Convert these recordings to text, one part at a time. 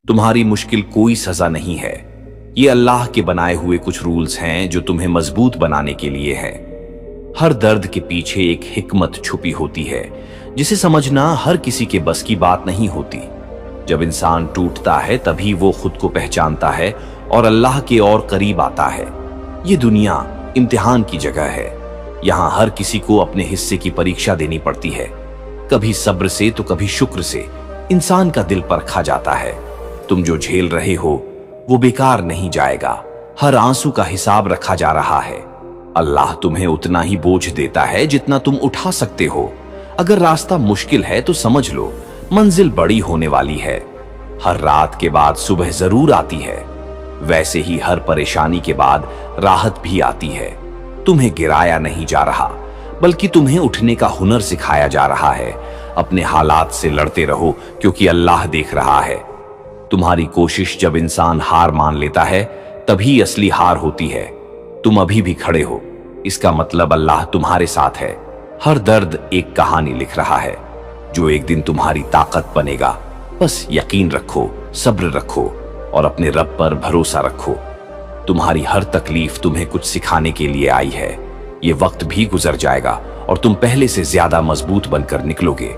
तुम्हारी मुश्किल कोई सजा नहीं है, ये अल्लाह के बनाए हुए कुछ रूल्स हैं जो तुम्हें मजबूत बनाने के लिए हैं। हर दर्द के पीछे एक हिकमत छुपी होती है जिसे समझना हर किसी के बस की बात नहीं होती। जब इंसान टूटता है तभी वो खुद को पहचानता है और अल्लाह के और करीब आता है। ये दुनिया इम्तिहान की जगह है, यहाँ हर किसी को अपने हिस्से की परीक्षा देनी पड़ती है। कभी सब्र से तो कभी शुक्र से इंसान का दिल परखा जाता है। तुम जो झेल रहे हो वो बेकार नहीं जाएगा, हर आंसू का हिसाब रखा जा रहा है। अल्लाह तुम्हें उतना ही बोझ देता है जितना तुम उठा सकते हो। अगर रास्ता मुश्किल है तो समझ लो मंजिल बड़ी होने वाली है। हर रात के बाद सुबह जरूर आती है, वैसे ही हर परेशानी के बाद राहत भी आती है। तुम्हें गिराया नहीं जा रहा बल्कि तुम्हें उठने का हुनर सिखाया जा रहा है। अपने हालात से लड़ते रहो क्योंकि अल्लाह देख रहा है। तुम्हारी कोशिश जब इंसान हार मान लेता है तभी असली हार होती है। तुम अभी भी खड़े हो, इसका मतलब अल्लाह तुम्हारे साथ है। हर दर्द एक कहानी लिख रहा है जो एक दिन तुम्हारी ताकत बनेगा। बस यकीन रखो, सब्र रखो और अपने रब पर भरोसा रखो। तुम्हारी हर तकलीफ तुम्हें कुछ सिखाने के लिए आई है। ये वक्त भी गुजर जाएगा और तुम पहले से ज्यादा मजबूत बनकर निकलोगे।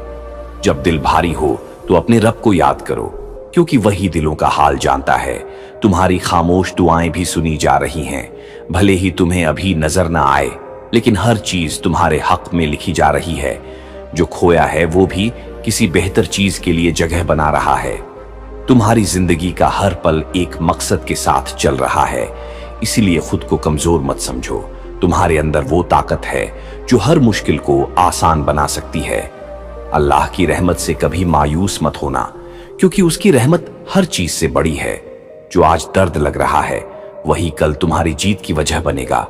जब दिल भारी हो तो अपने रब को याद करो क्योंकि वही दिलों का हाल जानता है। तुम्हारी खामोश दुआएं भी सुनी जा रही हैं, भले ही तुम्हें अभी नजर ना आए, लेकिन हर चीज तुम्हारे हक में लिखी जा रही है। जो खोया है वो भी किसी बेहतर चीज के लिए जगह बना रहा है। तुम्हारी जिंदगी का हर पल एक मकसद के साथ चल रहा है, इसीलिए खुद को कमजोर मत समझो। तुम्हारे अंदर वो ताकत है जो हर मुश्किल को आसान बना सकती है। अल्लाह की रहमत से कभी मायूस मत होना क्योंकि उसकी रहमत हर चीज से बड़ी है। जो आज दर्द लग रहा है वही कल तुम्हारी जीत की वजह बनेगा।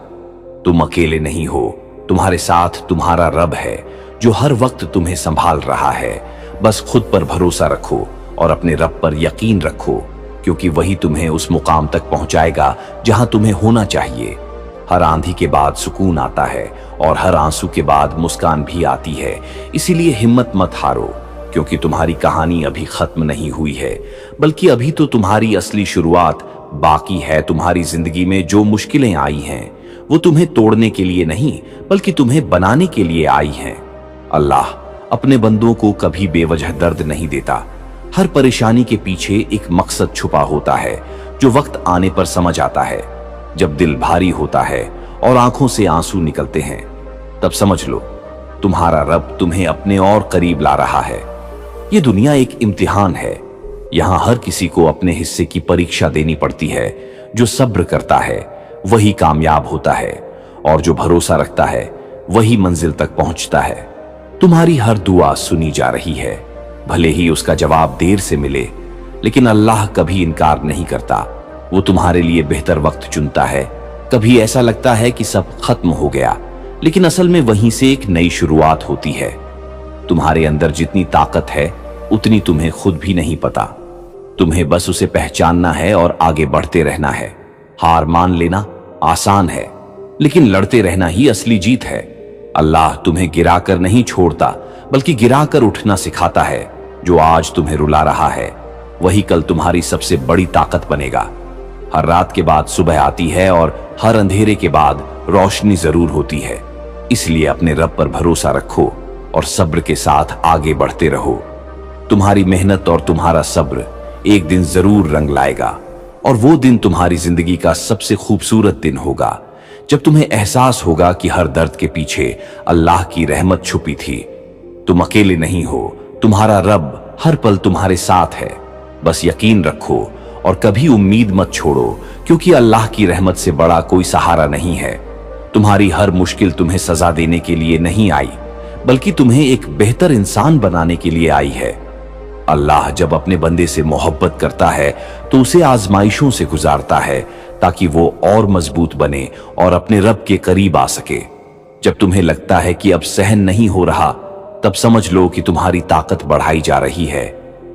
तुम अकेले नहीं हो, तुम्हारे साथ तुम्हारा रब है जो हर वक्त तुम्हें संभाल रहा है। बस खुद पर भरोसा रखो और अपने रब पर यकीन रखो क्योंकि वही तुम्हें उस मुकाम तक पहुंचाएगा जहां तुम्हें होना चाहिए। हर आंधी के बाद सुकून आता है और हर आंसू के बाद मुस्कान भी आती है। इसीलिए हिम्मत मत हारो क्योंकि तुम्हारी कहानी अभी खत्म नहीं हुई है, बल्कि अभी तो तुम्हारी असली शुरुआत बाकी है। तुम्हारी जिंदगी में जो मुश्किलें आई हैं वो तुम्हें तोड़ने के लिए नहीं बल्कि तुम्हें बनाने के लिए आई हैं। अल्लाह अपने बंदों को कभी बेवजह दर्द नहीं देता। हर परेशानी के पीछे एक मकसद छुपा होता है जो वक्त आने पर समझ आता है। जब दिल भारी होता है और आंखों से आंसू निकलते हैं तब समझ लो तुम्हारा रब तुम्हें अपने और करीब ला रहा है। ये दुनिया एक इम्तिहान है, यहाँ हर किसी को अपने हिस्से की परीक्षा देनी पड़ती है। जो सब्र करता है वही कामयाब होता है और जो भरोसा रखता है वही मंजिल तक पहुंचता है। तुम्हारी हर दुआ सुनी जा रही है, भले ही उसका जवाब देर से मिले, लेकिन अल्लाह कभी इनकार नहीं करता। वो तुम्हारे लिए बेहतर वक्त चुनता है। कभी ऐसा लगता है कि सब खत्म हो गया, लेकिन असल में वहीं से एक नई शुरुआत होती है। तुम्हारे अंदर जितनी ताकत है उतनी तुम्हें खुद भी नहीं पता। तुम्हें बस उसे पहचानना है और आगे बढ़ते रहना है। हार मान लेना आसान है, लेकिन लड़ते रहना ही असली जीत है। अल्लाह तुम्हें गिराकर नहीं छोड़ता बल्कि गिराकर उठना सिखाता है। जो आज तुम्हें रुला रहा है वही कल तुम्हारी सबसे बड़ी ताकत बनेगा। हर रात के बाद सुबह आती है और हर अंधेरे के बाद रोशनी जरूर होती है। इसलिए अपने रब पर भरोसा रखो और सब्र के साथ आगे बढ़ते रहो। तुम्हारी मेहनत और तुम्हारा सब्र एक दिन जरूर रंग लाएगा और वो दिन तुम्हारी जिंदगी का सबसे खूबसूरत दिन होगा जब तुम्हें एहसास होगा कि हर दर्द के पीछे अल्लाह की रहमत छुपी थी। तुम अकेले नहीं हो, तुम्हारा रब हर पल तुम्हारे साथ है। बस यकीन रखो और कभी उम्मीद मत छोड़ो क्योंकि अल्लाह की रहमत से बड़ा कोई सहारा नहीं है। तुम्हारी हर मुश्किल तुम्हें सजा देने के लिए नहीं आई बल्कि तुम्हें एक बेहतर इंसान बनाने के लिए आई है। अल्लाह जब अपने बंदे से मोहब्बत करता है तो उसे आजमाइशों से गुजारता है ताकि वो और मजबूत बने और अपने रब के करीब आ सके। जब तुम्हें लगता है कि अब सहन नहीं हो रहा तब समझ लो कि तुम्हारी ताकत बढ़ाई जा रही है।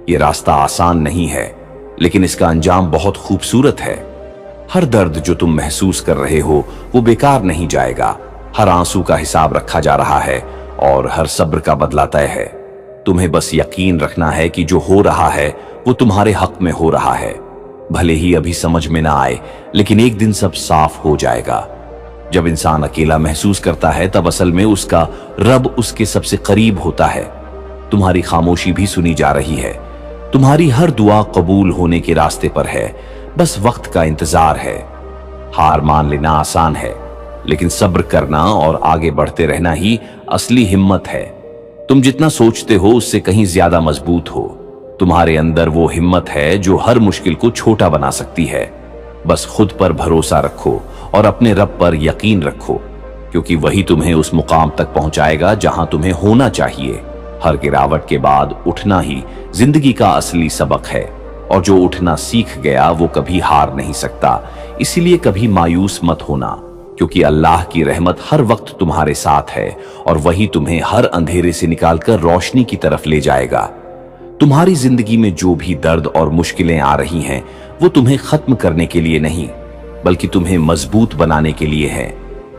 ये रास्ता आसान नहीं है लेकिन इसका अंजाम बहुत खूबसूरत है। हर दर्द जो तुम महसूस कर रहे हो वो बेकार नहीं जाएगा। हर आंसू का हिसाब रखा जा रहा है और हर सब्र का बदला तय है। तुम्हें बस यकीन रखना है कि जो हो रहा है वो तुम्हारे हक में हो रहा है। भले ही अभी समझ में ना आए, लेकिन एक दिन सब साफ हो जाएगा। जब इंसान अकेला महसूस करता है तब असल में उसका रब उसके सबसे करीब होता है। तुम्हारी खामोशी भी सुनी जा रही है। तुम्हारी हर दुआ कबूल होने के रास्ते पर है, बस वक्त का इंतजार है। हार मान लेना आसान है, लेकिन सब्र करना और आगे बढ़ते रहना ही असली हिम्मत है। तुम जितना सोचते हो उससे कहीं ज्यादा मजबूत हो। तुम्हारे अंदर वो हिम्मत है जो हर मुश्किल को छोटा बना सकती है। बस खुद पर भरोसा रखो और अपने रब पर यकीन रखो, क्योंकि वही तुम्हें उस मुकाम तक पहुंचाएगा जहां तुम्हें होना चाहिए। हर गिरावट के बाद उठना ही जिंदगी का असली सबक है, और जो उठना सीख गया वो कभी हार नहीं सकता। इसीलिए कभी मायूस मत होना, क्योंकि अल्लाह की रहमत हर वक्त तुम्हारे साथ है और वही तुम्हें हर अंधेरे से निकालकर रोशनी की तरफ ले जाएगा। तुम्हारी जिंदगी में जो भी दर्द और मुश्किलें आ रही हैं, वो तुम्हें खत्म करने के लिए नहीं, बल्कि तुम्हें मजबूत बनाने के लिए है।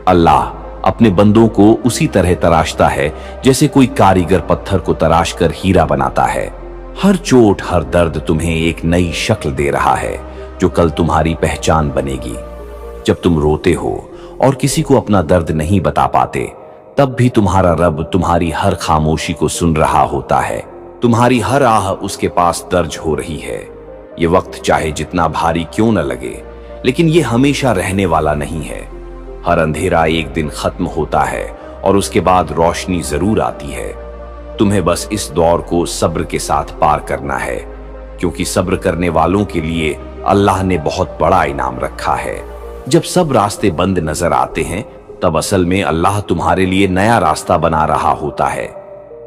अल्लाह अपने बंदों को उसी तरह तराशता है जैसे कोई कारीगर पत्थर को तराश कर हीरा बनाता है। हर चोट, हर दर्द तुम्हें एक नई शक्ल दे रहा है जो कल तुम्हारी पहचान बनेगी। जब तुम रोते हो और किसी को अपना दर्द नहीं बता पाते, तब भी तुम्हारा रब तुम्हारी हर खामोशी को सुन रहा होता है। तुम्हारी हर आह उसके पास दर्ज हो रही है। ये वक्त चाहे जितना भारी क्यों न लगे, लेकिन ये हमेशा रहने वाला नहीं है। हर अंधेरा एक दिन खत्म होता है और उसके बाद रोशनी जरूर आती है। तुम्हें बस इस दौर को सब्र के साथ पार करना है, क्योंकि सब्र करने वालों के लिए अल्लाह ने बहुत बड़ा इनाम रखा है। जब सब रास्ते बंद नजर आते हैं, तब असल में अल्लाह तुम्हारे लिए नया रास्ता बना रहा होता है,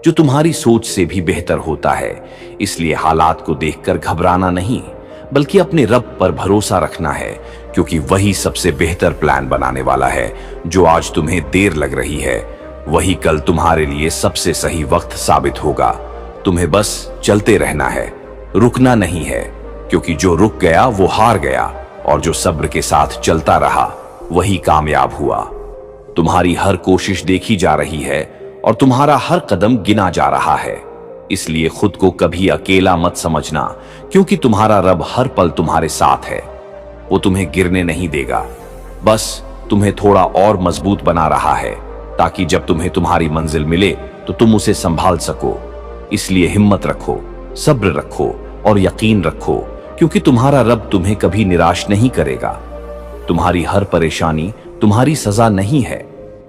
जो तुम्हारी सोच से भी बेहतर होता है। इसलिए हालात को देखकर घबराना नहीं, बल्कि अपने रब पर भरोसा रखना है, क्योंकि वही सबसे बेहतर प्लान बनाने वाला है। जो आज तुम्हें देर लग रही है, वही कल तुम्हारे लिए सबसे सही वक्त साबित होगा। तुम्हें बस चलते रहना है, रुकना नहीं है, क्योंकि जो रुक गया वो हार गया, और जो सब्र के साथ चलता रहा वही कामयाब हुआ। तुम्हारी हर कोशिश देखी जा रही है और तुम्हारा हर कदम गिना जा रहा है। इसलिए खुद को कभी अकेला मत समझना, क्योंकि तुम्हारा रब हर पल तुम्हारे साथ है। वो तुम्हें गिरने नहीं देगा, बस तुम्हें थोड़ा और मजबूत बना रहा है, ताकि जब तुम्हें तुम्हारी मंजिल मिले तो तुम उसे संभाल सको। इसलिए हिम्मत रखो, सब्र रखो और यकीन रखो, क्योंकि तुम्हारा रब तुम्हें कभी निराश नहीं करेगा। तुम्हारी हर परेशानी तुम्हारी सजा नहीं है,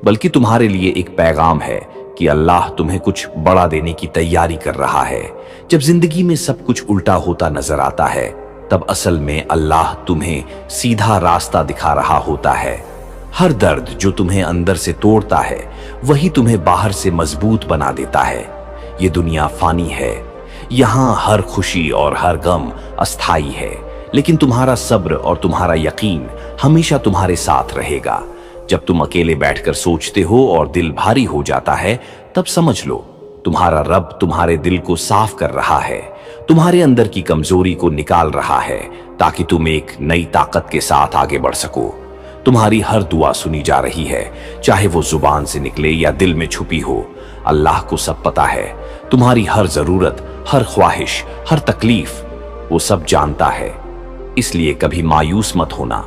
बल्कि तुम्हारे लिए एक पैगाम है कि अल्लाह तुम्हें कुछ बड़ा देने की तैयारी कर रहा है। जब जिंदगी में सब कुछ उल्टा होता नजर आता है, तब असल में अल्लाह तुम्हें सीधा रास्ता दिखा रहा होता है। हर दर्द जो तुम्हें अंदर से तोड़ता है, वही तुम्हें बाहर से मजबूत बना देता है। ये दुनिया फानी है, यहाँ हर खुशी और हर गम अस्थाई है, लेकिन तुम्हारा सब्र और तुम्हारा यकीन हमेशा तुम्हारे साथ रहेगा। जब तुम अकेले बैठकर सोचते हो और दिल भारी हो जाता है, तब समझ लो तुम्हारा रब तुम्हारे दिल को साफ कर रहा है, तुम्हारे अंदर की कमजोरी को निकाल रहा है, ताकि तुम एक नई ताकत के साथ आगे बढ़ सको। तुम्हारी हर दुआ सुनी जा रही है, चाहे वो जुबान से निकले या दिल में छुपी हो। अल्लाह को सब पता है, तुम्हारी हर जरूरत, हर ख्वाहिश, हर तकलीफ वो सब जानता है। इसलिए कभी मायूस मत होना,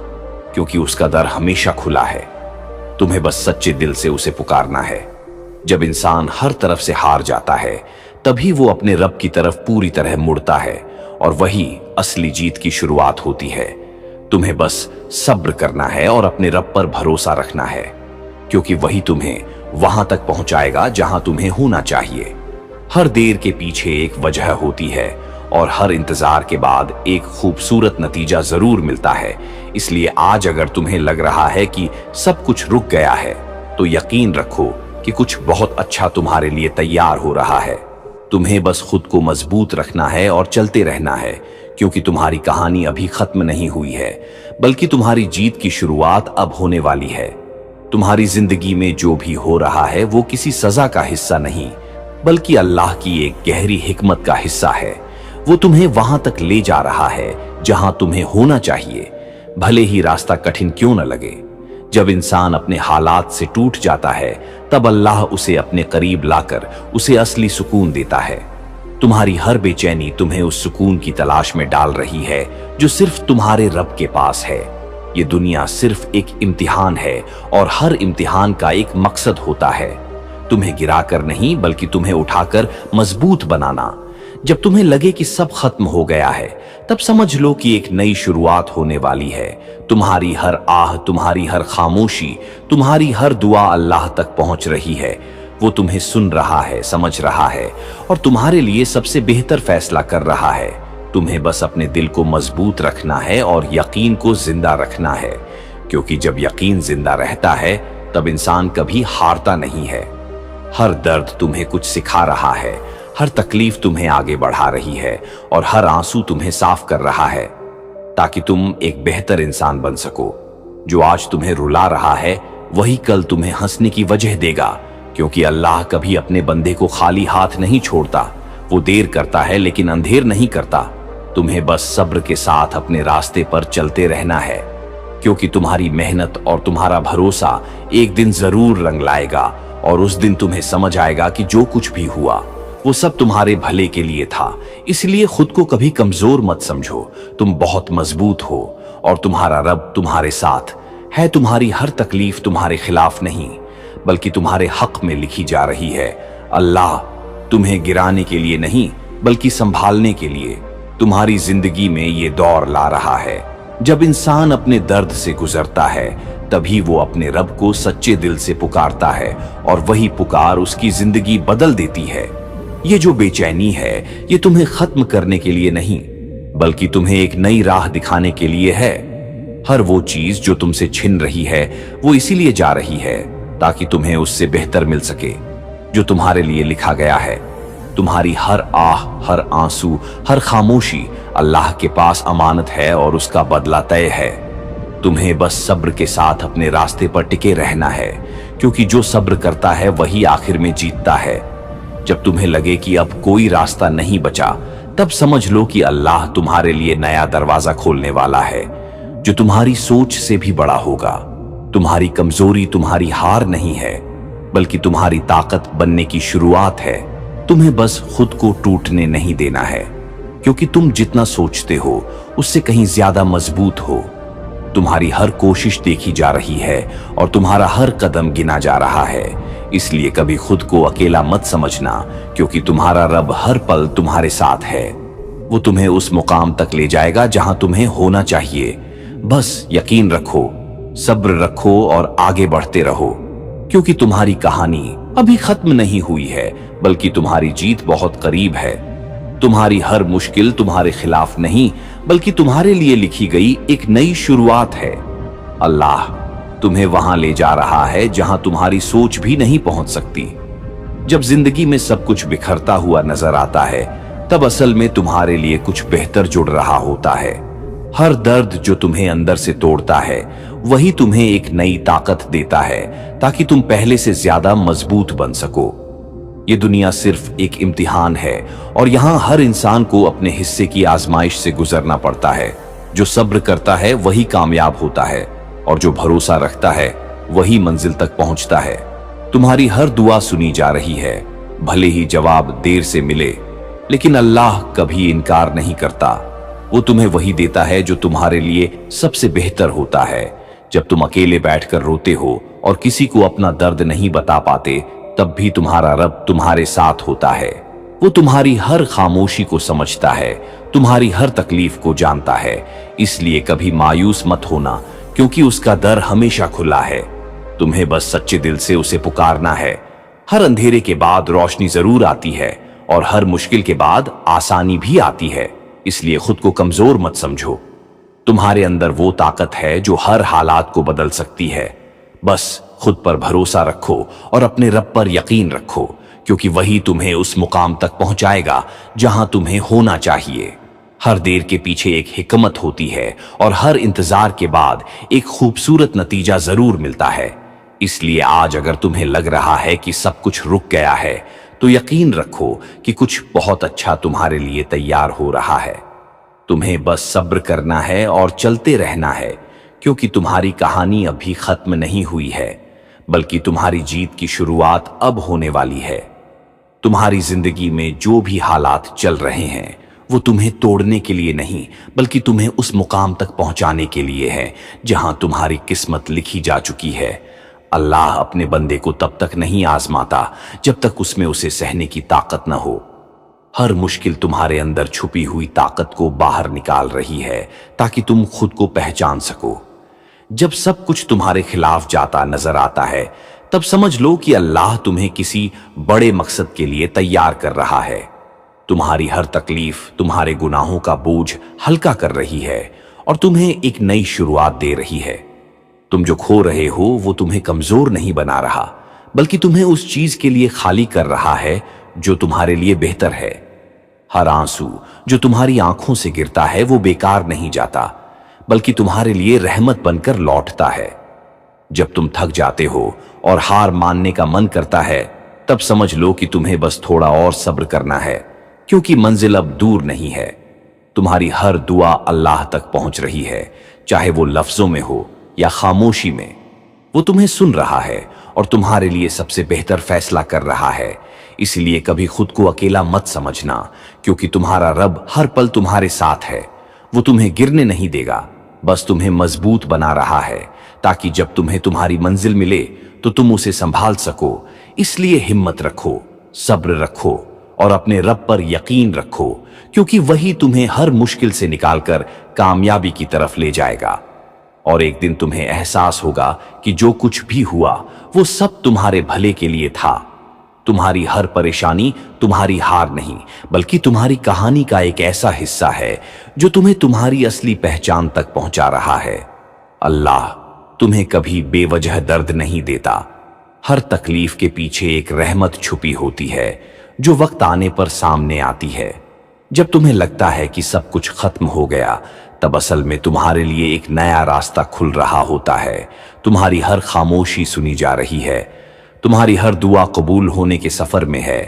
क्योंकि उसका दर हमेशा खुला है। तुम्हें बस सच्चे दिल से उसे पुकारना है। जब इंसान हर तरफ से हार जाता है, तभी वो अपने रब की तरफ पूरी तरह मुड़ता है, और वही असली जीत की शुरुआत होती है। तुम्हें बस सब्र करना है और अपने रब पर भरोसा रखना है, क्योंकि वही तुम्हें वहां तक पहुंचाएगा जहां तुम्हें होना चाहिए। हर देर के पीछे एक वजह होती है, और हर इंतजार के बाद एक खूबसूरत नतीजा जरूर मिलता है। इसलिए आज अगर तुम्हें लग रहा है कि सब कुछ रुक गया है, तो यकीन रखो कि कुछ बहुत अच्छा तुम्हारे लिए तैयार हो रहा है। तुम्हें बस खुद को मजबूत रखना है और चलते रहना है, क्योंकि तुम्हारी कहानी अभी खत्म नहीं हुई है, बल्कि तुम्हारी जीत की शुरुआत अब होने वाली है। तुम्हारी जिंदगी में जो भी हो रहा है वो किसी सजा का हिस्सा नहीं, बल्कि अल्लाह की एक गहरी हिकमत का हिस्सा है। वो तुम्हें वहां तक ले जा रहा है जहां तुम्हें होना चाहिए, भले ही रास्ता कठिन क्यों न लगे। जब इंसान अपने हालात से टूट जाता है, तब अल्लाह उसे अपने करीब लाकर उसे असली सुकून देता है। तुम्हारी हर बेचैनी तुम्हें उस सुकून की तलाश में डाल रही है जो सिर्फ तुम्हारे रब के पास है। ये दुनिया सिर्फ एक इम्तिहान है और हर इम्तिहान का एक मकसद होता है, तुम्हें गिराकर नहीं बल्कि तुम्हें उठाकर मजबूत बनाना। जब तुम्हें लगे कि सब खत्म हो गया है, तब समझ लो कि एक नई शुरुआत होने वाली है। तुम्हारी हर आह, तुम्हारी हर खामोशी, तुम्हारी हर दुआ अल्लाह तक पहुंच रही है। वो तुम्हें सुन रहा है, समझ रहा है और तुम्हारे लिए सबसे बेहतर फैसला कर रहा है। तुम्हें बस अपने दिल को मजबूत रखना है और यकीन को जिंदा रखना है, क्योंकि जब यकीन जिंदा रहता है तब इंसान कभी हारता नहीं है। हर दर्द तुम्हें कुछ सिखा रहा है, हर तकलीफ तुम्हें आगे बढ़ा रही है और हर आंसू तुम्हें साफ कर रहा है, ताकि तुम एक बेहतर इंसान बन सको। जो आज तुम्हें रुला रहा है वही कल तुम्हें हंसने की वजह देगा, क्योंकि अल्लाह कभी अपने बंदे को खाली हाथ नहीं छोड़ता। वो देर करता है लेकिन अंधेर नहीं करता। तुम्हें बस सब्र के साथ अपने रास्ते पर चलते रहना है, क्योंकि तुम्हारी मेहनत और तुम्हारा भरोसा एक दिन जरूर रंग लाएगा और उस दिन तुम्हें समझ आएगा कि जो कुछ भी हुआ वो सब तुम्हारे भले के लिए था। इसलिए खुद को कभी कमजोर मत समझो, तुम बहुत मजबूत हो और तुम्हारा रब तुम्हारे साथ है। तुम्हारी हर तकलीफ तुम्हारे खिलाफ नहीं बल्कि तुम्हारे हक में लिखी जा रही है। अल्लाह तुम्हें गिराने के लिए नहीं बल्कि संभालने के लिए तुम्हारी जिंदगी में ये दौर ला रहा है। जब इंसान अपने दर्द से गुजरता है तभी वो अपने रब को सच्चे दिल से पुकारता है और वही पुकार उसकी जिंदगी बदल देती है। ये जो बेचैनी है ये तुम्हें खत्म करने के लिए नहीं बल्कि तुम्हें एक नई राह दिखाने के लिए है। हर वो चीज जो तुमसे छिन रही है वो इसीलिए जा रही है ताकि तुम्हें उससे बेहतर मिल सके जो तुम्हारे लिए लिखा गया है। तुम्हारी हर आह, हर आंसू, हर खामोशी अल्लाह के पास अमानत है और उसका बदला तय है। तुम्हें बस सब्र के साथ अपने रास्ते पर टिके रहना है, क्योंकि जो सब्र करता है वही आखिर में जीतता है। जब तुम्हें लगे कि अब कोई रास्ता नहीं बचा, तब समझ लो कि अल्लाह तुम्हारे लिए नया दरवाजा खोलने वाला है जो तुम्हारी सोच से भी बड़ा होगा। तुम्हारी कमजोरी तुम्हारी हार नहीं है बल्कि तुम्हारी ताकत बनने की शुरुआत है। तुम्हें बस खुद को टूटने नहीं देना है, क्योंकि तुम जितना सोचते हो उससे कहीं ज्यादा मजबूत हो। तुम्हारी हर कोशिश देखी जा रही है और तुम्हारा हर कदम गिना जा रहा है। इसलिए कभी खुद को अकेला मत समझना, क्योंकि तुम्हारा रब हर पल तुम्हारे साथ है। वो तुम्हें उस मुकाम तक ले जाएगा जहां तुम्हें होना चाहिए। बस यकीन रखो, सब्र रखो और आगे बढ़ते रहो, क्योंकि तुम्हारी कहानी अभी खत्म नहीं हुई है बल्कि तुम्हारी जीत बहुत करीब है। तुम्हारी हर मुश्किल तुम्हारे खिलाफ नहीं बल्कि तुम्हारे लिए लिखी गई एक नई शुरुआत है। अल्लाह तुम्हें वहां ले जा रहा है जहां तुम्हारी सोच भी नहीं पहुंच सकती। जब जिंदगी में सब कुछ बिखरता हुआ नजर आता है तब असल में तुम्हारे लिए कुछ बेहतर जुड़ रहा होता है। हर दर्द जो तुम्हें अंदर से तोड़ता है वही तुम्हें एक नई ताकत देता है, ताकि तुम पहले से ज्यादा मजबूत बन सको। ये दुनिया सिर्फ एक इम्तिहान है और यहाँ हर इंसान को अपने हिस्से की आजमाइश से गुजरना पड़ता है। जो सब्र करता है वही कामयाब होता है और जो भरोसा रखता है वही मंजिल तक पहुंचता है। तुम्हारी हर दुआ सुनी जा रही है, भले ही जवाब देर से मिले, लेकिन अल्लाह कभी इनकार नहीं करता। वो तुम्हें वही देता है जो तुम्हारे लिए सबसे बेहतर होता है। जब तुम अकेले बैठकर रोते हो और किसी को अपना दर्द नहीं बता पाते, तब भी तुम्हारा रब तुम्हारे साथ होता है। वो तुम्हारी हर खामोशी को समझता है, तुम्हारी हर तकलीफ को जानता है। इसलिए कभी मायूस मत होना, क्योंकि उसका दर हमेशा खुला है। तुम्हें बस सच्चे दिल से उसे पुकारना है। हर अंधेरे के बाद रोशनी जरूर आती है और हर मुश्किल के बाद आसानी भी आती है। इसलिए खुद को कमजोर मत समझो। तुम्हारे अंदर वो ताकत है जो हर हालात को बदल सकती है। बस खुद पर भरोसा रखो और अपने रब पर यकीन रखो, क्योंकि वही तुम्हें उस मुकाम तक पहुंचाएगा जहां तुम्हें होना चाहिए। हर देर के पीछे एक हिकमत होती है और हर इंतजार के बाद एक खूबसूरत नतीजा जरूर मिलता है। इसलिए आज अगर तुम्हें लग रहा है कि सब कुछ रुक गया है, तो यकीन रखो कि कुछ बहुत अच्छा तुम्हारे लिए तैयार हो रहा है। तुम्हें बस सब्र करना है और चलते रहना है, क्योंकि तुम्हारी कहानी अभी खत्म नहीं हुई है, बल्कि तुम्हारी जीत की शुरुआत अब होने वाली है। तुम्हारी जिंदगी में जो भी हालात चल रहे हैं वो तुम्हें तोड़ने के लिए नहीं बल्कि तुम्हें उस मुकाम तक पहुंचाने के लिए है जहां तुम्हारी किस्मत लिखी जा चुकी है। अल्लाह अपने बंदे को तब तक नहीं आजमाता जब तक उसमें उसे सहने की ताकत न हो। हर मुश्किल तुम्हारे अंदर छुपी हुई ताकत को बाहर निकाल रही है ताकि तुम खुद को पहचान सको। जब सब कुछ तुम्हारे खिलाफ जाता नजर आता है तब समझ लो कि अल्लाह तुम्हें किसी बड़े मकसद के लिए तैयार कर रहा है। तुम्हारी हर तकलीफ तुम्हारे गुनाहों का बोझ हल्का कर रही है और तुम्हें एक नई शुरुआत दे रही है। तुम जो खो रहे हो वो तुम्हें कमजोर नहीं बना रहा बल्कि तुम्हें उस चीज के लिए खाली कर रहा है जो तुम्हारे लिए बेहतर है। हर आंसू जो तुम्हारी आंखों से गिरता है वो बेकार नहीं जाता बल्कि तुम्हारे लिए रहमत बनकर लौटता है। जब तुम थक जाते हो और हार मानने का मन करता है तब समझ लो कि तुम्हें बस थोड़ा और सब्र करना है क्योंकि मंजिल अब दूर नहीं है। तुम्हारी हर दुआ अल्लाह तक पहुंच रही है, चाहे वो लफ्जों में हो या खामोशी में। वो तुम्हें सुन रहा है और तुम्हारे लिए सबसे बेहतर फैसला कर रहा है। इसलिए कभी खुद को अकेला मत समझना क्योंकि तुम्हारा रब हर पल तुम्हारे साथ है। वो तुम्हें गिरने नहीं देगा, बस तुम्हें मजबूत बना रहा है ताकि जब तुम्हें तुम्हारी मंजिल मिले तो तुम उसे संभाल सको। इसलिए हिम्मत रखो, सब्र रखो और अपने रब पर यकीन रखो क्योंकि वही तुम्हें हर मुश्किल से निकालकर कामयाबी की तरफ ले जाएगा। और एक दिन तुम्हें एहसास होगा कि जो कुछ भी हुआ वो सब तुम्हारे भले के लिए था। तुम्हारी हर परेशानी तुम्हारी हार नहीं बल्कि तुम्हारी कहानी का एक ऐसा हिस्सा है जो तुम्हें तुम्हारी असली पहचान तक पहुंचा रहा है। अल्लाह तुम्हें कभी बेवजह दर्द नहीं देता। हर तकलीफ के पीछे एक रहमत छुपी होती है जो वक्त आने पर सामने आती है। जब तुम्हें लगता है कि सब कुछ खत्म हो गया तब असल में तुम्हारे लिए एक नया रास्ता खुल रहा होता है। तुम्हारी हर खामोशी सुनी जा रही है, तुम्हारी हर दुआ कबूल होने के सफर में है।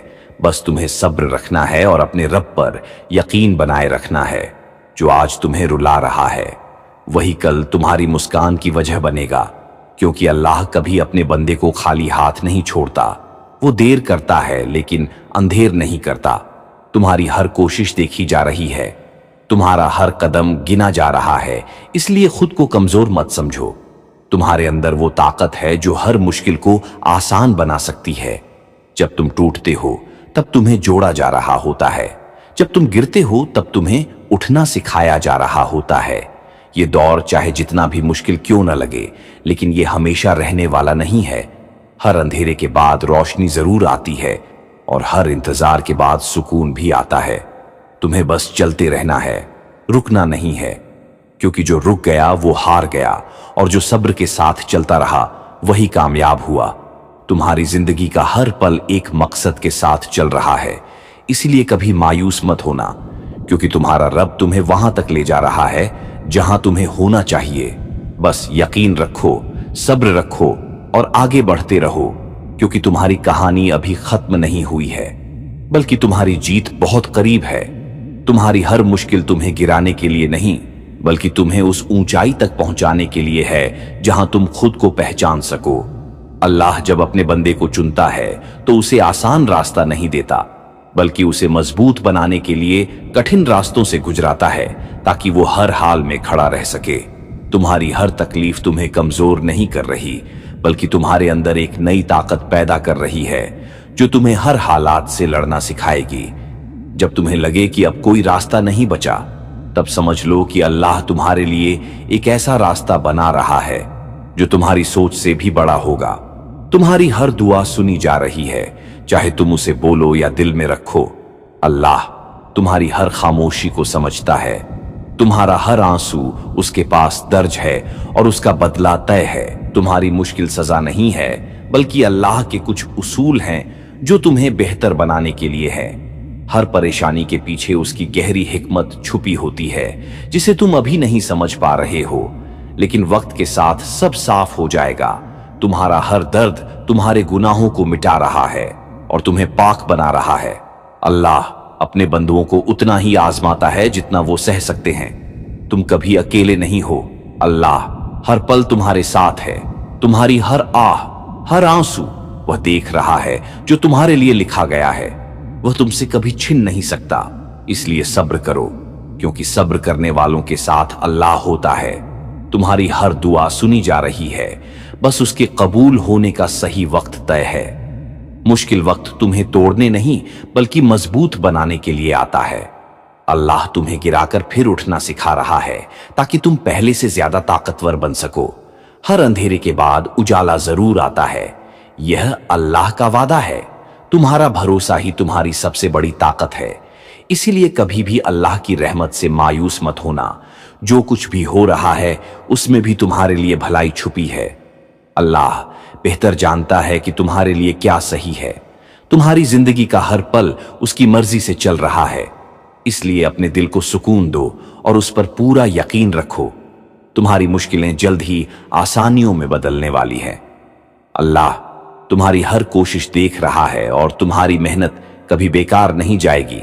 बस तुम्हें सब्र रखना है और अपने रब पर यकीन बनाए रखना है। जो आज तुम्हें रुला रहा है वही कल तुम्हारी मुस्कान की वजह बनेगा क्योंकि अल्लाह कभी अपने बंदे को खाली हाथ नहीं छोड़ता। वो देर करता है लेकिन अंधेर नहीं करता। तुम्हारी हर कोशिश देखी जा रही है, तुम्हारा हर कदम गिना जा रहा है, इसलिए खुद को कमजोर मत समझो। तुम्हारे अंदर वो ताकत है जो हर मुश्किल को आसान बना सकती है। जब तुम टूटते हो तब तुम्हें जोड़ा जा रहा होता है, जब तुम गिरते हो तब तुम्हें उठना सिखाया जा रहा होता है। ये दौर चाहे जितना भी मुश्किल क्यों न लगे लेकिन ये हमेशा रहने वाला नहीं है। हर अंधेरे के बाद रोशनी जरूर आती है और हर इंतजार के बाद सुकून भी आता है। तुम्हें बस चलते रहना है, रुकना नहीं है क्योंकि जो रुक गया वो हार गया और जो सब्र के साथ चलता रहा वही कामयाब हुआ। तुम्हारी जिंदगी का हर पल एक मकसद के साथ चल रहा है, इसलिए कभी मायूस मत होना क्योंकि तुम्हारा रब तुम्हें वहां तक ले जा रहा है जहां तुम्हें होना चाहिए। बस यकीन रखो, सब्र रखो और आगे बढ़ते रहो क्योंकि तुम्हारी कहानी अभी खत्म नहीं हुई है बल्कि तुम्हारी जीत बहुत करीब है। तुम्हारी हर मुश्किल तुम्हें गिराने के लिए नहीं बल्कि तुम्हें उस ऊंचाई तक पहुंचाने के लिए है जहां तुम खुद को पहचान सको। अल्लाह जब अपने बंदे को चुनता है तो उसे आसान रास्ता नहीं देता बल्कि उसे मजबूत बनाने के लिए कठिन रास्तों से गुजराता है ताकि वो हर हाल में खड़ा रह सके। तुम्हारी हर तकलीफ तुम्हें कमजोर नहीं कर रही बल्कि तुम्हारे अंदर एक नई ताकत पैदा कर रही है जो तुम्हें हर हालात से लड़ना सिखाएगी। जब तुम्हें लगे कि अब कोई रास्ता नहीं बचा तब समझ लो कि अल्लाह तुम्हारे लिए एक ऐसा रास्ता बना रहा है जो तुम्हारी सोच से भी बड़ा होगा। तुम्हारी हर दुआ सुनी जा रही है, चाहे तुम उसे बोलो या दिल में रखो। अल्लाह तुम्हारी हर खामोशी को समझता है, तुम्हारा हर आंसू उसके पास दर्ज है और उसका बदला तय है। तुम्हारी मुश्किल सजा नहीं है बल्कि अल्लाह के कुछ उसूल हैं जो तुम्हें बेहतर बनाने के लिए है। हर परेशानी के पीछे उसकी गहरी हिकमत छुपी होती है जिसे तुम अभी नहीं समझ पा रहे हो, लेकिन वक्त के साथ सब साफ हो जाएगा। तुम्हारा हर दर्द तुम्हारे गुनाहों को मिटा रहा है और तुम्हें पाक बना रहा है। अल्लाह अपने बंदुओं को उतना ही आजमाता है जितना वो सह सकते हैं। तुम कभी अकेले नहीं हो, अल्लाह हर पल तुम्हारे साथ है। तुम्हारी हर आह, हर आंसू वह देख रहा है जो तुम्हारे लिए लिखा गया है। वह तुमसे कभी छिन नहीं सकता। इसलिए सब्र करो, क्योंकि सब्र करने वालों के साथ अल्लाह होता है। तुम्हारी हर दुआ सुनी जा रही है, बस उसके कबूल होने का सही वक्त तय है। मुश्किल वक्त तुम्हें तोड़ने नहीं बल्कि मजबूत बनाने के लिए आता है। अल्लाह तुम्हें गिराकर फिर उठना सिखा रहा है ताकि तुम पहले से ज्यादा ताकतवर बन सको। हर अंधेरे के बाद उजाला जरूर आता है, यह अल्लाह का वादा है। तुम्हारा भरोसा ही तुम्हारी सबसे बड़ी ताकत है। इसीलिए कभी भी अल्लाह की रहमत से मायूस मत होना। जो कुछ भी हो रहा है उसमें भी तुम्हारे लिए भलाई छुपी है। अल्लाह बेहतर जानता है कि तुम्हारे लिए क्या सही है। तुम्हारी जिंदगी का हर पल उसकी मर्जी से चल रहा है। इसलिए अपने दिल को सुकून दो और उस पर पूरा यकीन रखो। तुम्हारी मुश्किलें जल्द ही आसानियों में बदलने वाली है। अल्लाह तुम्हारी हर कोशिश देख रहा है और तुम्हारी मेहनत कभी बेकार नहीं जाएगी।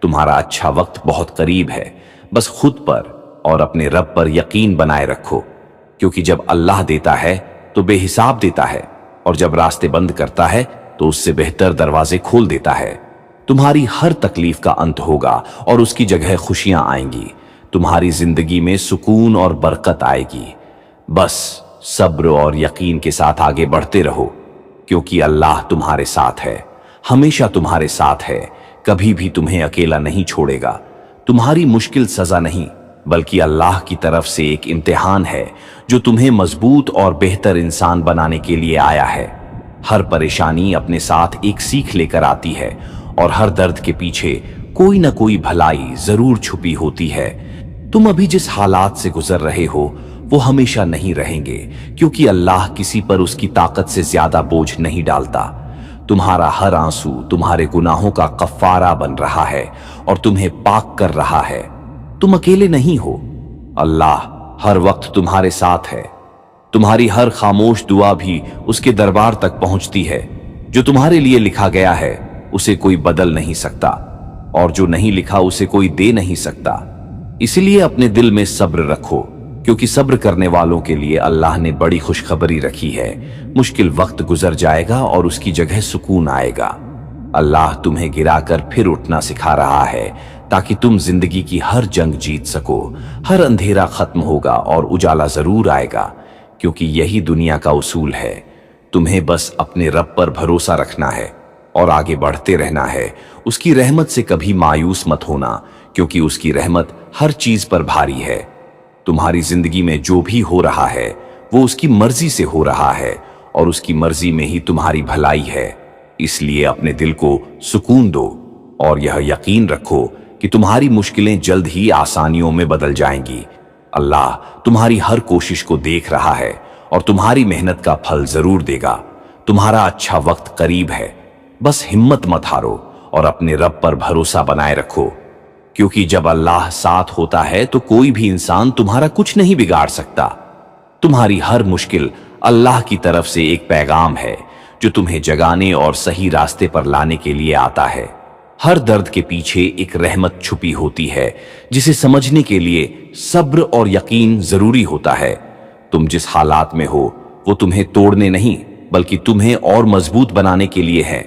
तुम्हारा अच्छा वक्त बहुत करीब है। बस खुद पर और अपने रब पर यकीन बनाए रखो, क्योंकि जब अल्लाह देता है तो बेहिसाब देता है, और जब रास्ते बंद करता है तो उससे बेहतर दरवाजे खोल देता है। तुम्हारी हर तकलीफ का अंत होगा और उसकी जगह खुशियां आएंगी। तुम्हारी जिंदगी में सुकून और बरकत आएगी। बस सब्र और यकीन के साथ आगे बढ़ते रहो, क्योंकि अल्लाह तुम्हारे साथ है, हमेशा तुम्हारे साथ है, कभी भी तुम्हें अकेला नहीं छोड़ेगा। तुम्हारी मुश्किल सजा नहीं बल्कि अल्लाह की तरफ से एक इम्तिहान है जो तुम्हें मजबूत और बेहतर इंसान बनाने के लिए आया है। हर परेशानी अपने साथ एक सीख लेकर आती है और हर दर्द के पीछे कोई ना कोई भलाई जरूर छुपी होती है। तुम अभी जिस हालात से गुजर रहे हो वो हमेशा नहीं रहेंगे, क्योंकि अल्लाह किसी पर उसकी ताकत से ज्यादा बोझ नहीं डालता। तुम्हारा हर आंसू तुम्हारे गुनाहों का कफ्फारा बन रहा है और तुम्हें पाक कर रहा है। तुम अकेले नहीं हो, अल्लाह हर वक्त तुम्हारे साथ है। तुम्हारी हर खामोश दुआ भी उसके दरबार तक पहुंचती है। जो तुम्हारे लिए लिखा गया है उसे कोई बदल नहीं सकता, और जो नहीं लिखा उसे कोई दे नहीं सकता। इसलिए अपने दिल में सब्र रखो, क्योंकि सब्र करने वालों के लिए अल्लाह ने बड़ी खुशखबरी रखी है। मुश्किल वक्त गुजर जाएगा और उसकी जगह सुकून आएगा। अल्लाह तुम्हें गिराकर फिर उठना सिखा रहा है ताकि तुम जिंदगी की हर जंग जीत सको। हर अंधेरा खत्म होगा और उजाला जरूर आएगा, क्योंकि यही दुनिया का उसूल है। तुम्हें बस अपने रब पर भरोसा रखना है और आगे बढ़ते रहना है। उसकी रहमत से कभी मायूस मत होना, क्योंकि उसकी रहमत हर चीज पर भारी है। तुम्हारी जिंदगी में जो भी हो रहा है वो उसकी मर्जी से हो रहा है, और उसकी मर्जी में ही तुम्हारी भलाई है। इसलिए अपने दिल को सुकून दो और यह यकीन रखो कि तुम्हारी मुश्किलें जल्द ही आसानियों में बदल जाएंगी। अल्लाह तुम्हारी हर कोशिश को देख रहा है और तुम्हारी मेहनत का फल जरूर देगा। तुम्हारा अच्छा वक्त करीब है। बस हिम्मत मत हारो और अपने रब पर भरोसा बनाए रखो, क्योंकि जब अल्लाह साथ होता है तो कोई भी इंसान तुम्हारा कुछ नहीं बिगाड़ सकता। तुम्हारी हर मुश्किल अल्लाह की तरफ से एक पैगाम है जो तुम्हें जगाने और सही रास्ते पर लाने के लिए आता है। हर दर्द के पीछे एक रहमत छुपी होती है, जिसे समझने के लिए सब्र और यकीन जरूरी होता है। तुम जिस हालात में हो वो तुम्हें तोड़ने नहीं बल्कि तुम्हें और मजबूत बनाने के लिए है।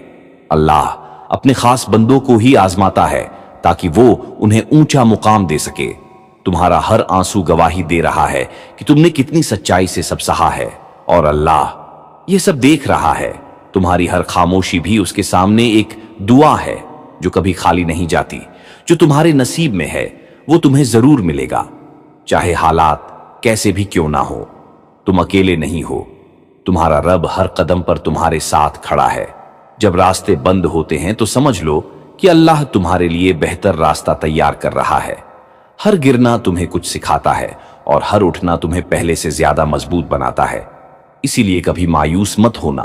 अल्लाह अपने खास बंदों को ही आजमाता है ताकि वो उन्हें ऊंचा मुकाम दे सके। तुम्हारा हर आंसू गवाही दे रहा है कि तुमने कितनी सच्चाई से सब सहा है, और अल्लाह ये सब देख रहा है। तुम्हारी हर खामोशी भी उसके सामने एक दुआ है जो कभी खाली नहीं जाती। जो तुम्हारे नसीब में है वो तुम्हें जरूर मिलेगा, चाहे हालात कैसे भी क्यों ना हो। तुम अकेले नहीं हो, तुम्हारा रब हर कदम पर तुम्हारे साथ खड़ा है। जब रास्ते बंद होते हैं तो समझ लो कि अल्लाह तुम्हारे लिए बेहतर रास्ता तैयार कर रहा है। हर गिरना तुम्हें कुछ सिखाता है और हर उठना तुम्हें पहले से ज्यादा मजबूत बनाता है। इसीलिए कभी मायूस मत होना,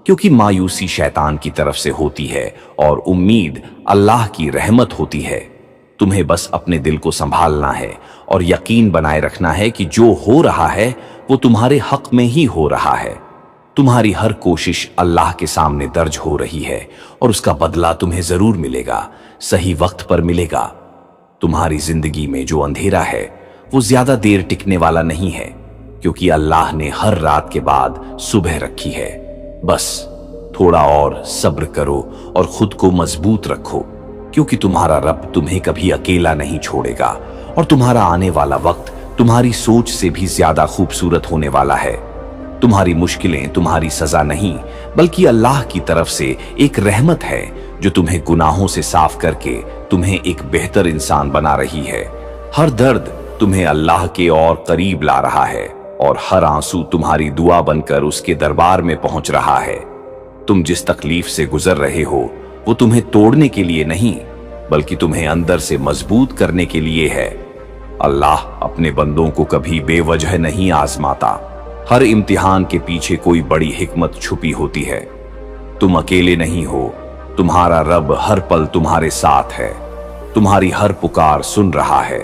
क्योंकि मायूसी शैतान की तरफ से होती है और उम्मीद अल्लाह की रहमत होती है। तुम्हें बस अपने दिल को संभालना है और यकीन बनाए रखना है कि जो हो रहा है वो तुम्हारे हक में ही हो रहा है। तुम्हारी हर कोशिश अल्लाह के सामने दर्ज हो रही है और उसका बदला तुम्हें जरूर मिलेगा, सही वक्त पर मिलेगा। तुम्हारी जिंदगी में जो अंधेरा है वो ज्यादा देर टिकने वाला नहीं है, क्योंकि अल्लाह ने हर रात के बाद सुबह रखी है। बस थोड़ा और सब्र करो और खुद को मजबूत रखो, क्योंकि तुम्हारा रब तुम्हें कभी अकेला नहीं छोड़ेगा और तुम्हारा आने वाला वक्त तुम्हारी सोच से भी ज्यादा खूबसूरत होने वाला है। तुम्हारी मुश्किलें तुम्हारी सजा नहीं, बल्कि अल्लाह की तरफ से एक रहमत है जो तुम्हें गुनाहों से साफ करके तुम्हें एक बेहतर इंसान बना रही है। हर दर्द तुम्हें अल्लाह के और करीब ला रहा है और हर आंसू तुम्हारी दुआ बनकर उसके दरबार में पहुंच रहा है। तुम जिस तकलीफ से गुजर रहे हो वो तुम्हें तोड़ने के लिए नहीं, बल्कि तुम्हें अंदर से मजबूत करने के लिए है। अल्लाह अपने बंदों को कभी बेवजह नहीं आजमाता। हर इम्तिहान के पीछे कोई बड़ी हिकमत छुपी होती है। तुम अकेले नहीं हो, तुम्हारा रब हर पल तुम्हारे साथ है, तुम्हारी हर पुकार सुन रहा है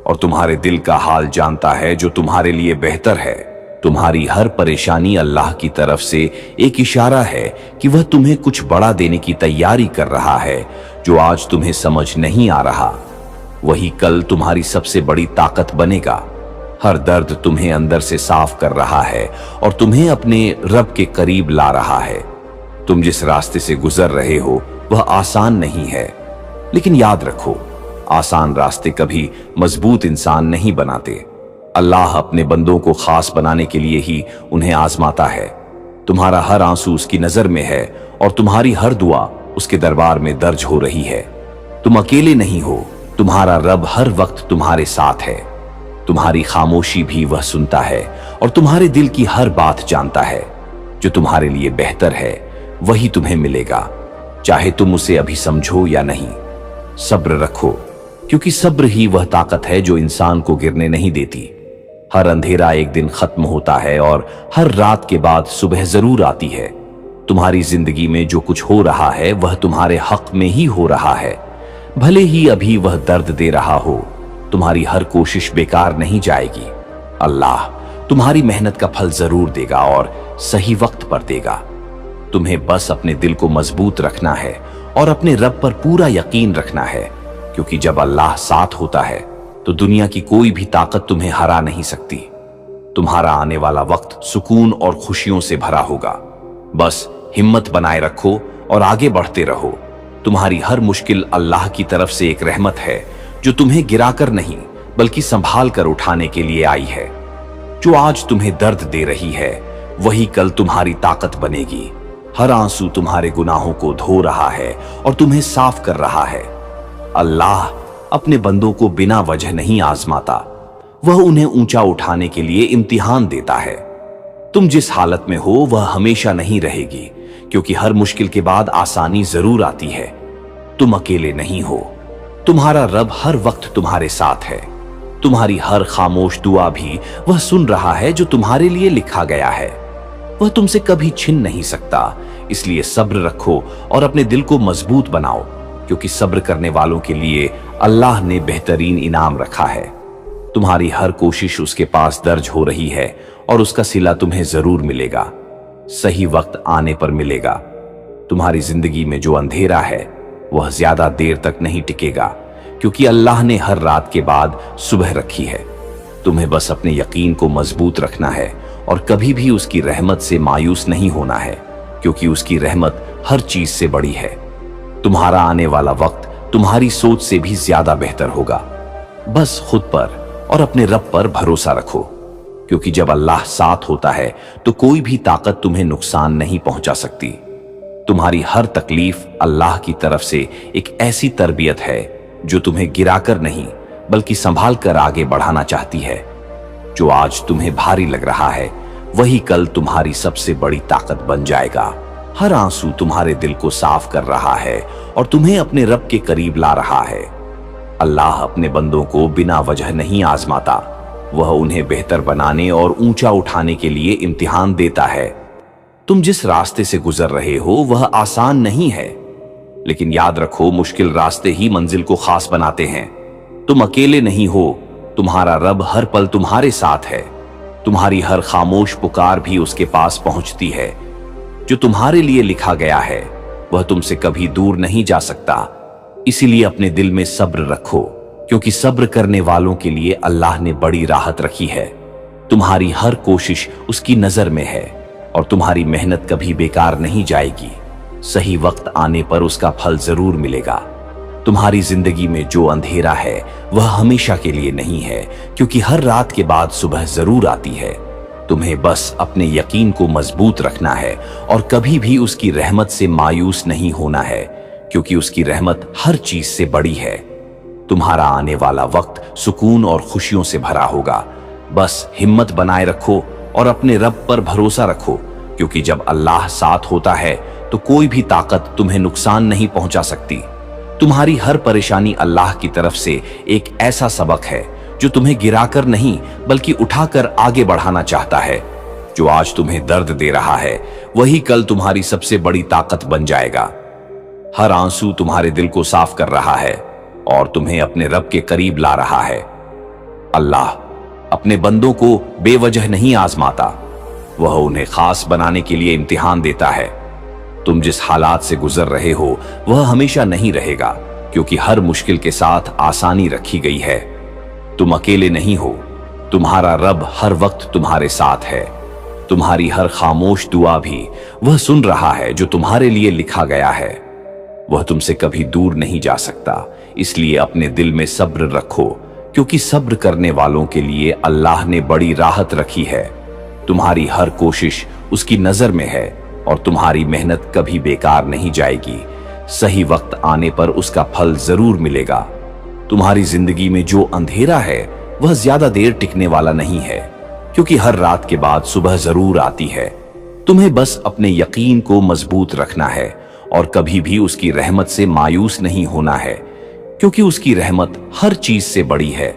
और तुम्हारे दिल का हाल जानता है जो तुम्हारे लिए बेहतर है। तुम्हारी हर परेशानी अल्लाह की तरफ से एक इशारा है कि वह तुम्हें कुछ बड़ा देने की तैयारी कर रहा है जो आज तुम्हें समझ नहीं आ रहा। वही कल तुम्हारी सबसे बड़ी ताकत बनेगा। हर दर्द तुम्हें अंदर से साफ कर रहा है और तुम्हें अपने रब के करीब ला रहा है। तुम जिस रास्ते से गुजर रहे हो वह आसान नहीं है, लेकिन याद रखो, आसान रास्ते कभी मजबूत इंसान नहीं बनाते। अल्लाह अपने बंदों को खास बनाने के लिए ही उन्हें आजमाता है। तुम्हारा हर आंसू उसकी नजर में है और तुम्हारी हर दुआ उसके दरबार में दर्ज हो रही है। तुम अकेले नहीं हो, तुम्हारा रब हर वक्त तुम्हारे साथ है। तुम्हारी खामोशी भी वह सुनता है और तुम्हारे दिल की हर बात जानता है। जो तुम्हारे लिए बेहतर है वही तुम्हें मिलेगा, चाहे तुम उसे अभी समझो या नहीं। सब्र रखो, क्योंकि सब्र ही वह ताकत है जो इंसान को गिरने नहीं देती। हर अंधेरा एक दिन खत्म होता है और हर रात के बाद सुबह जरूर आती है। तुम्हारी जिंदगी में जो कुछ हो रहा है वह तुम्हारे हक में ही हो रहा है। भले ही अभी वह दर्द दे रहा हो, तुम्हारी हर कोशिश बेकार नहीं जाएगी। अल्लाह तुम्हारी मेहनत का फल जरूर देगा और सही वक्त पर देगा। तुम्हें बस अपने दिल को मजबूत रखना है और अपने रब पर पूरा यकीन रखना है, क्योंकि जब अल्लाह साथ होता है तो दुनिया की कोई भी ताकत तुम्हें हरा नहीं सकती। तुम्हारा आने वाला वक्त सुकून और खुशियों से भरा होगा। बस हिम्मत बनाए रखो और आगे बढ़ते रहो। तुम्हारी हर मुश्किल अल्लाह की तरफ से एक रहमत है जो तुम्हें गिराकर नहीं बल्कि संभाल कर उठाने के लिए आई है। जो आज तुम्हें दर्द दे रही है वही कल तुम्हारी ताकत बनेगी। हर आंसू तुम्हारे गुनाहों को धो रहा है और तुम्हें साफ कर रहा है। अल्लाह अपने बंदों को बिना वजह नहीं आजमाता, वह उन्हें ऊंचा उठाने के लिए इम्तिहान देता है। तुम जिस हालत में हो वह हमेशा नहीं रहेगी, क्योंकि हर मुश्किल के बाद आसानी जरूर आती है। तुम अकेले नहीं हो, तुम्हारा रब हर वक्त तुम्हारे साथ है। तुम्हारी हर खामोश दुआ भी वह सुन रहा है जो तुम्हारे लिए लिखा गया है। वह तुमसे कभी छिन नहीं सकता, इसलिए सब्र रखो और अपने दिल को मजबूत बनाओ, क्योंकि सब्र करने वालों के लिए अल्लाह ने बेहतरीन इनाम रखा है। तुम्हारी हर कोशिश उसके पास दर्ज हो रही है और उसका सिला तुम्हें जरूर मिलेगा, सही वक्त आने पर मिलेगा। तुम्हारी जिंदगी में जो अंधेरा है वह ज्यादा देर तक नहीं टिकेगा, क्योंकि अल्लाह ने हर रात के बाद सुबह रखी है। तुम्हें बस अपने यकीन को मजबूत रखना है और कभी भी उसकी रहमत से मायूस नहीं होना है, क्योंकि उसकी रहमत हर चीज से बड़ी है। तुम्हारा आने वाला वक्त तुम्हारी सोच से भी ज्यादा बेहतर होगा। बस खुद पर और अपने रब पर भरोसा रखो, क्योंकि जब अल्लाह साथ होता है तो कोई भी ताकत तुम्हें नुकसान नहीं पहुंचा सकती। तुम्हारी हर तकलीफ अल्लाह की तरफ से एक ऐसी तरबियत है जो तुम्हें गिराकर नहीं बल्कि संभाल कर आगे बढ़ाना चाहती है। जो आज तुम्हें भारी लग रहा है वही कल तुम्हारी सबसे बड़ी ताकत बन जाएगा। हर आंसू तुम्हारे दिल को साफ कर रहा है और तुम्हें अपने रब के करीब ला रहा है। अल्लाह अपने बंदों को बिना वजह नहीं आजमाता, वह उन्हें बेहतर बनाने और ऊंचा उठाने के लिए इम्तिहान देता है। तुम जिस रास्ते से गुजर रहे हो वह आसान नहीं है, लेकिन याद रखो, मुश्किल रास्ते ही मंजिल को खास बनाते हैं। तुम अकेले नहीं हो, तुम्हारा रब हर पल तुम्हारे साथ है। तुम्हारी हर खामोश पुकार भी उसके पास पहुंचती है। जो तुम्हारे लिए लिखा गया है वह तुमसे कभी दूर नहीं जा सकता। इसीलिए अपने दिल में सब्र रखो, क्योंकि सब्र करने वालों के लिए अल्लाह ने बड़ी राहत रखी है। तुम्हारी हर कोशिश उसकी नजर में है। और तुम्हारी मेहनत कभी बेकार नहीं जाएगी। सही वक्त आने पर उसका फल जरूर मिलेगा। तुम्हारी जिंदगी में जो अंधेरा है वह हमेशा के लिए नहीं है, क्योंकि हर रात के बाद सुबह जरूर आती है। तुम्हें बस अपने यकीन को मजबूत रखना है और कभी भी उसकी रहमत से मायूस नहीं होना है, क्योंकि उसकी रहमत हर चीज से बड़ी है। तुम्हारा आने वाला वक्त सुकून और खुशियों से भरा होगा। बस हिम्मत बनाए रखो और अपने रब पर भरोसा रखो, क्योंकि जब अल्लाह साथ होता है तो कोई भी ताकत तुम्हें नुकसान नहीं पहुंचा सकती। तुम्हारी हर परेशानी अल्लाह की तरफ से एक ऐसा सबक है जो तुम्हें गिराकर नहीं बल्कि उठाकर आगे बढ़ाना चाहता है। जो आज तुम्हें दर्द दे रहा है वही कल तुम्हारी सबसे बड़ी ताकत बन जाएगा। हर आंसू तुम्हारे दिल को साफ कर रहा है और तुम्हें अपने रब के करीब ला रहा है। अल्लाह अपने बंदों को बेवजह नहीं आजमाता, वह उन्हें खास बनाने के लिए इम्तिहान देता है। तुम जिस हालात से गुजर रहे हो वह हमेशा नहीं रहेगा, क्योंकि हर मुश्किल के साथ आसानी रखी गई है। तुम अकेले नहीं हो, तुम्हारा रब हर वक्त तुम्हारे साथ है। तुम्हारी हर खामोश दुआ भी वह सुन रहा है जो तुम्हारे लिए लिखा गया है। वह तुमसे कभी दूर नहीं जा सकता, इसलिए अपने दिल में सब्र रखो, क्योंकि सब्र करने वालों के लिए अल्लाह ने बड़ी राहत रखी है। तुम्हारी हर कोशिश उसकी नजर में है और तुम्हारी मेहनत कभी बेकार नहीं जाएगी। सही वक्त आने पर उसका फल जरूर मिलेगा। तुम्हारी जिंदगी में जो अंधेरा है वह ज्यादा देर टिकने वाला नहीं है, क्योंकि हर रात के बाद सुबह जरूर आती है। तुम्हें बस अपने यकीन को मजबूत रखना है और कभी भी उसकी रहमत से मायूस नहीं होना है, क्योंकि उसकी रहमत हर चीज से बड़ी है।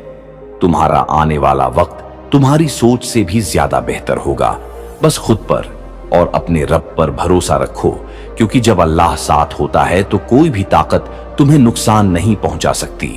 तुम्हारा आने वाला वक्त तुम्हारी सोच से भी ज्यादा बेहतर होगा। बस खुद पर और अपने रब पर भरोसा रखो, क्योंकि जब अल्लाह साथ होता है तो कोई भी ताकत तुम्हें नुकसान नहीं पहुंचा सकती।